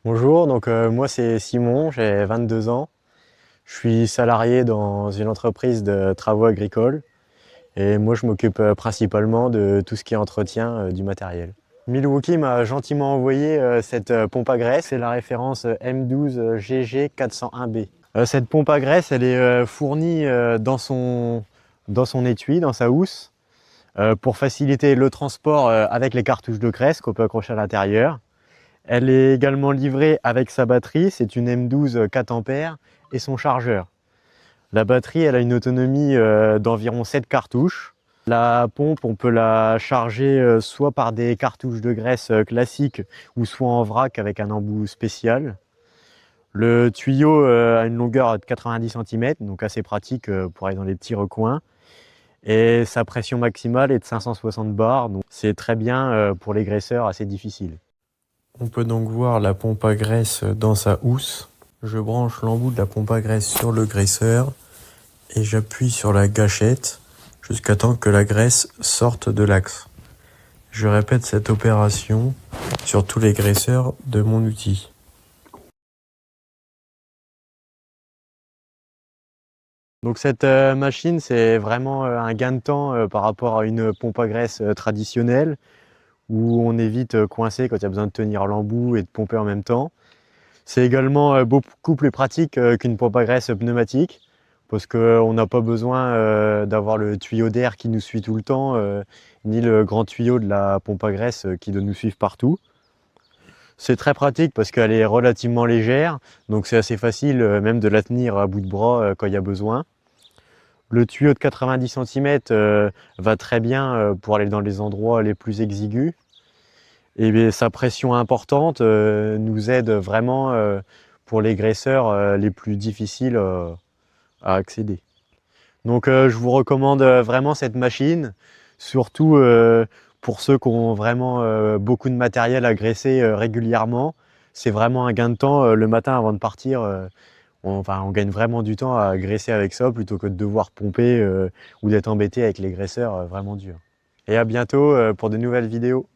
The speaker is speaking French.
Bonjour, moi c'est Simon, j'ai 22 ans. Je suis salarié dans une entreprise de travaux agricoles et moi je m'occupe principalement de tout ce qui est entretien du matériel. Milwaukee m'a gentiment envoyé cette pompe à graisse, c'est la référence M12 GG401B. Cette pompe à graisse, elle est fournie dans son étui, dans sa housse, pour faciliter le transport avec les cartouches de graisse qu'on peut accrocher à l'intérieur. Elle est également livrée avec sa batterie, c'est une M12 4 ampères et son chargeur. La batterie, elle a une autonomie d'environ 7 cartouches. La pompe, on peut la charger soit par des cartouches de graisse classiques ou soit en vrac avec un embout spécial. Le tuyau a une longueur de 90 cm, donc assez pratique pour aller dans les petits recoins. Et sa pression maximale est de 560 bars, donc c'est très bien pour les graisseurs assez difficiles. On peut donc voir la pompe à graisse dans sa housse. Je branche l'embout de la pompe à graisse sur le graisseur et j'appuie sur la gâchette jusqu'à temps que la graisse sorte de l'axe. Je répète cette opération sur tous les graisseurs de mon outil. Donc cette machine, c'est vraiment un gain de temps par rapport à une pompe à graisse traditionnelle où on est vite coincé quand il y a besoin de tenir l'embout et de pomper en même temps. C'est également beaucoup plus pratique qu'une pompe à graisse pneumatique parce qu'on n'a pas besoin d'avoir le tuyau d'air qui nous suit tout le temps, ni le grand tuyau de la pompe à graisse qui doit nous suivre partout. C'est très pratique parce qu'elle est relativement légère, donc c'est assez facile même de la tenir à bout de bras quand il y a besoin. Le tuyau de 90 cm va très bien pour aller dans les endroits les plus exigus. Et bien, sa pression importante nous aide vraiment pour les graisseurs les plus difficiles à accéder. Donc je vous recommande vraiment cette machine, surtout pour ceux qui ont vraiment beaucoup de matériel à graisser régulièrement. C'est vraiment un gain de temps le matin avant de partir. On gagne vraiment du temps à graisser avec ça plutôt que de devoir pomper ou d'être embêté avec les graisseurs vraiment durs. Et à bientôt pour de nouvelles vidéos.